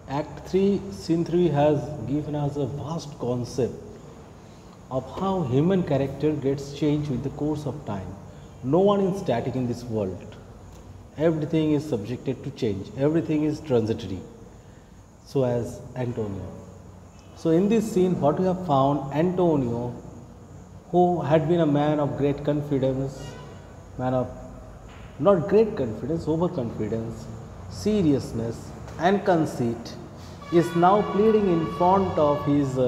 Act 3, Scene 3 has given us a vast concept of how human character gets changed with the course of time. No one is static in this world. Everything is subjected to change. Everything is transitory. So as Antonio. So in this scene, what we have found, Antonio, who had been a man of great confidence, man of not great confidence, overconfidence, seriousness and conceit, is now pleading in front of his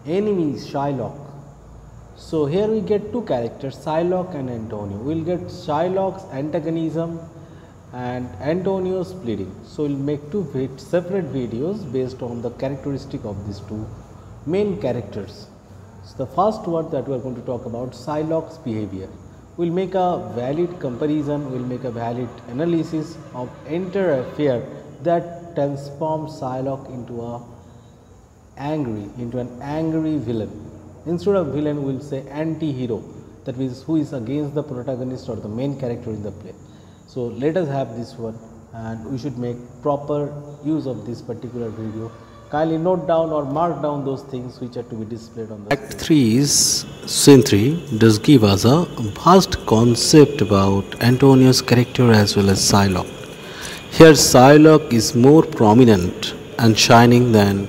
enemy Shylock. So here we get two characters, Shylock and Antonio. We will get Shylock's antagonism and Antonio's pleading. So we will make two separate videos based on the characteristic of these two main characters. So the first one that we are going to talk about, Shylock's behavior. We will make a valid comparison, we will make a valid analysis of entire affair that transforms Shylock into an angry villain. Instead of villain, we will say anti-hero, that means who is against the protagonist or the main character in the play. So let us have this one, and we should make proper use of this particular video. Kindly note down or mark down those things which are to be displayed on the Act 3's Scene 3 does give us a vast concept about Antonio's character as well as Shylock. Here Shylock is more prominent and shining than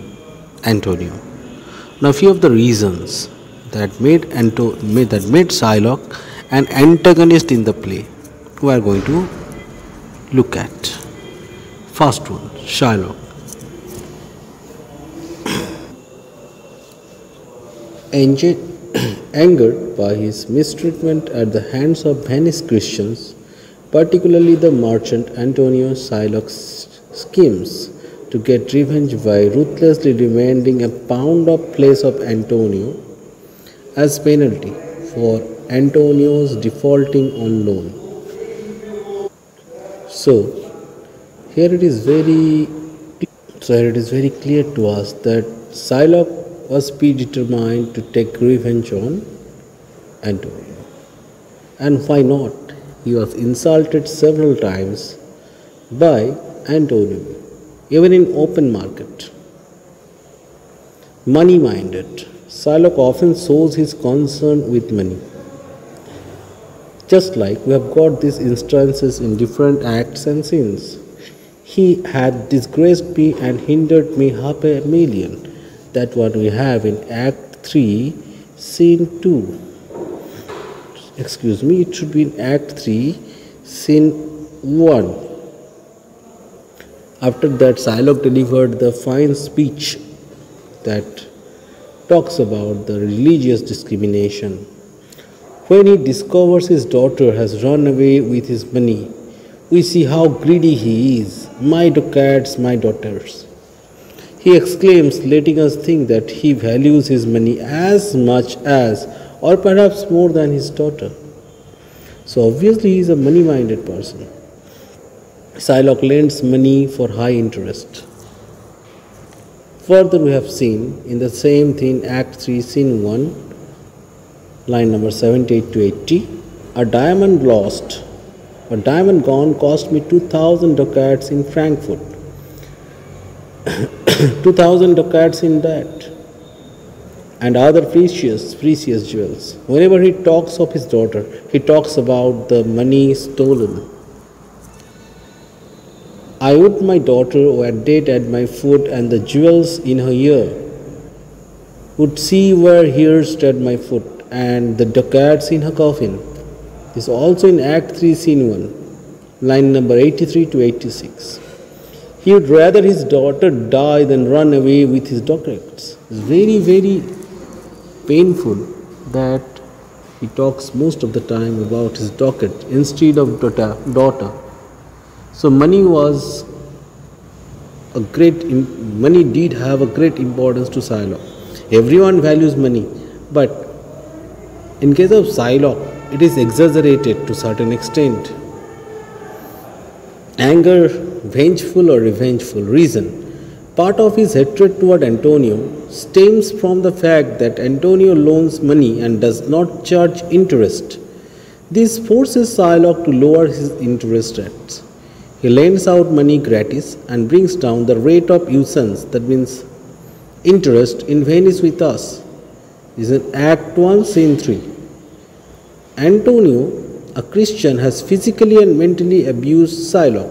Antonio. Now few of the reasons that made Shylock an antagonist in the play we are going to look at. First one, Shylock. Angered by his mistreatment at the hands of Venice Christians, particularly the merchant Antonio, Shylock schemes to get revenge by ruthlessly demanding a pound of flesh of Antonio as penalty for Antonio's defaulting on loan. So here it is very clear to us that Shylock was predetermined to take revenge on Antonio. And why not? He was insulted several times by Antonio, even in open market. Money-minded, Shylock often shows his concern with money. Just like we have got these instances in different acts and scenes. He had disgraced me and hindered me $500,000. That what we have in Act 3, Scene 2. Excuse me, it should be in Act 3, Scene 1. After that, Shylock delivered the fine speech that talks about the religious discrimination. When he discovers his daughter has run away with his money, we see how greedy he is. My ducats, my daughters. He exclaims, letting us think that he values his money as much as, or perhaps more than his daughter. So obviously he is a money-minded person. Shylock lends money for high interest. Further we have seen in the same thing, Act 3, Scene 1, line number 78 to 80, a diamond lost, a diamond gone cost me 2,000 ducats in Frankfurt. 2,000 ducats in that, and other precious jewels. Whenever he talks of his daughter, he talks about the money stolen. I would my daughter were dead at my foot, and the jewels in her ear would see were here at my foot, and the ducats in her coffin. This is also in Act 3, Scene 1, line number 83 to 86. He would rather his daughter die than run away with his ducats. It's very, very painful that he talks most of the time about his ducat instead of daughter. So money did have a great importance to Shylock. Everyone values money, but in case of Shylock, it is exaggerated to a certain extent. Anger, vengeful or revengeful reason. Part of his hatred toward Antonio stems from the fact that Antonio loans money and does not charge interest. This forces Shylock to lower his interest rates. He lends out money gratis and brings down the rate of usance, that means interest, in Venice with us. This is in Act 1, Scene 3. Antonio, a Christian, has physically and mentally abused Shylock.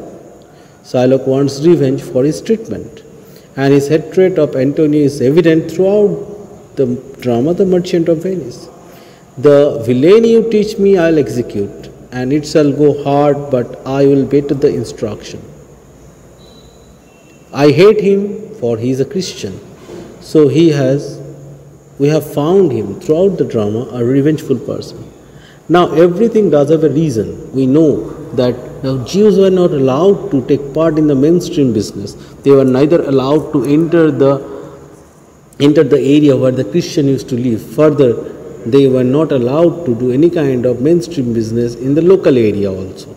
Shylock wants revenge for his treatment, and his hatred of Antonio is evident throughout the drama The Merchant of Venice. The villainy you teach me I'll execute, and it shall go hard, but I will better the instruction. I hate him, for he is a Christian. So we have found him throughout the drama a revengeful person. Now everything does have a reason. We know that the Jews were not allowed to take part in the mainstream business. They were neither allowed to enter the area where the Christian used to live. Further, they were not allowed to do any kind of mainstream business in the local area also.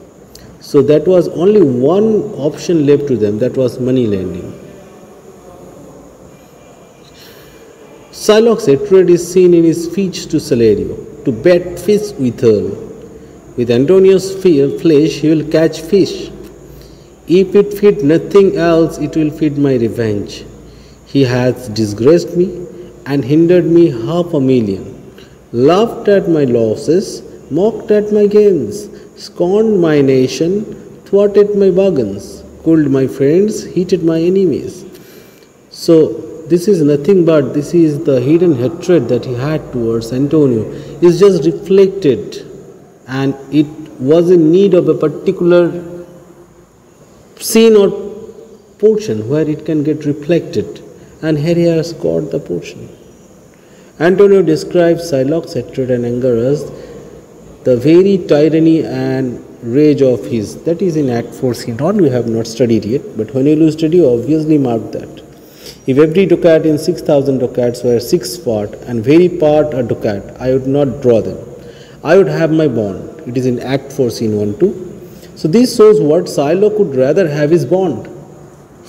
So that was only one option left to them, that was money lending. Shylock's hatred is seen in his speech to Salerio, to bet fish withal. With Antonio's flesh he will catch fish. If it feed nothing else, it will feed my revenge. He has disgraced me and hindered me $500,000, laughed at my losses, mocked at my gains, scorned my nation, thwarted my bargains, cooled my friends, heated my enemies. So this is nothing but this is the hidden hatred that he had towards Antonio. It's just reflected, and it was in need of a particular scene or portion where it can get reflected, and here he has got the portion. Antonio describes Shylock's hatred and anger as the very tyranny and rage of his. That is in Act 4, Scene 1. We have not studied yet, but when you will study, obviously mark that. If every ducat in 6,000 ducats were 6 part and very part a ducat, I would not draw them. I would have my bond. It is in Act 4, Scene 1, 2. So this shows what Shylock would rather have his bond.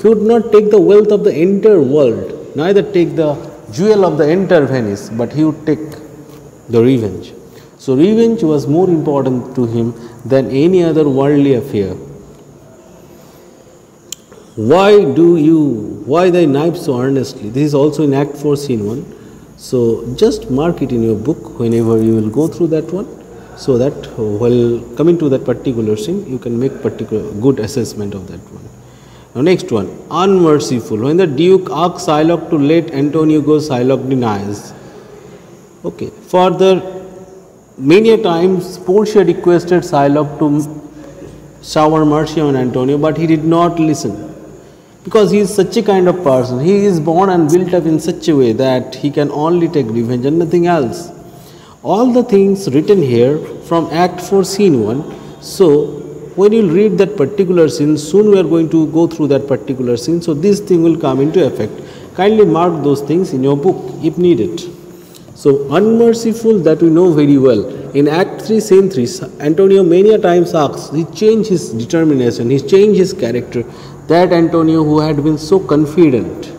He would not take the wealth of the entire world, neither take the jewel of the entire Venice, but he would take the revenge. So revenge was more important to him than any other worldly affair. Why thy knife so earnestly? This is also in Act 4, Scene 1. So just mark it in your book whenever you will go through that one, so that while coming to that particular scene, you can make particular good assessment of that one. Now next one, unmerciful. When the Duke asks Shylock to let Antonio go, Shylock denies. Okay. Further, many a times Portia requested Shylock to shower mercy on Antonio, but he did not listen. Because he is such a kind of person. He is born and built up in such a way that he can only take revenge and nothing else. All the things written here from Act 4, Scene 1. So when you read that particular scene, soon we are going to go through that particular scene. So this thing will come into effect. Kindly mark those things in your book if needed. So unmerciful, that we know very well. In Act 3, Scene 3, Antonio many a times asks, he changed his determination, he changed his character. That Antonio who had been so confident,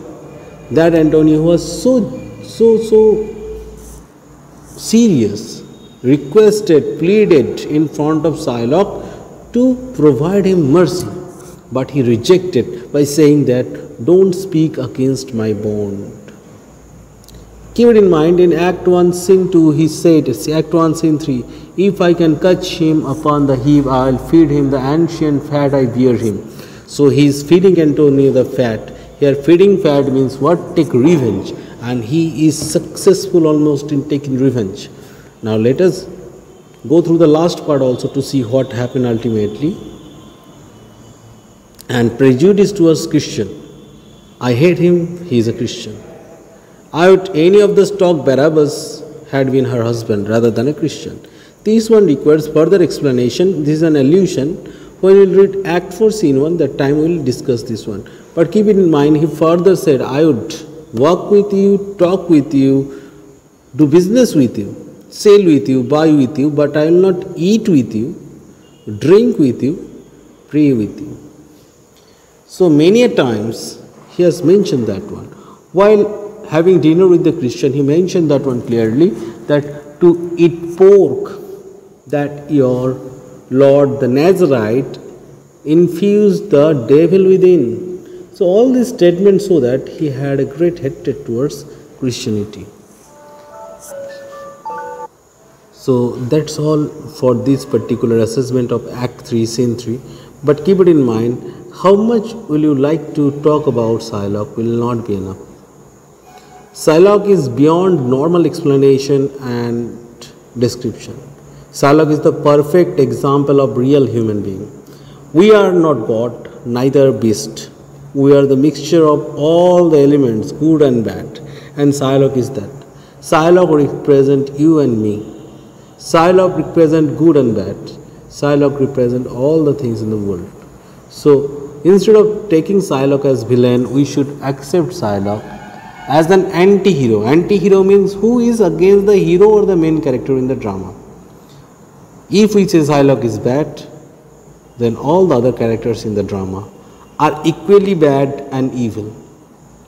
that Antonio who was so serious, requested, pleaded in front of Shylock to provide him mercy, but he rejected by saying that, don't speak against my bond. Keep it in mind, in Act 1, Scene 2, he said, Act 1, Scene 3, if I can catch him upon the heap, I will feed him the ancient fat I bear him. So he is feeding Antonio the fat. Here feeding fat means what? Take revenge. And he is successful almost in taking revenge. Now let us go through the last part also to see what happened ultimately. And prejudice towards Christian. I hate him, he is a Christian. I would any of the stock Barabbas had been her husband rather than a Christian. This one requires further explanation. This is an allusion. When we will read Act 4, Scene 1, that time we will discuss this one. But keep it in mind, he further said, I would walk with you, talk with you, do business with you, sell with you, buy with you, but I will not eat with you, drink with you, pray with you. So many a times he has mentioned that one. While having dinner with the Christian, he mentioned that one clearly, that to eat pork, that your Lord the Nazarite infused the devil within. So all these statements show that he had a great hatred towards Christianity. So that's all for this particular assessment of Act 3, Scene 3. But keep it in mind, how much will you like to talk about Shylock will not be enough. Shylock is beyond normal explanation and description. Shylock is the perfect example of real human being. We are not God, neither beast. We are the mixture of all the elements, good and bad. And Shylock is that. Shylock represents you and me. Shylock represents good and bad. Shylock represents all the things in the world. So instead of taking Shylock as villain, we should accept Shylock as an anti-hero. Anti-hero means who is against the hero or the main character in the drama. If we say Shylock is bad, then all the other characters in the drama are equally bad and evil.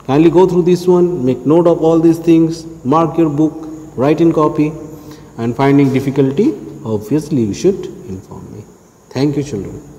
Kindly go through this one, make note of all these things, mark your book, write in copy, and finding difficulty, obviously you should inform me. Thank you, children.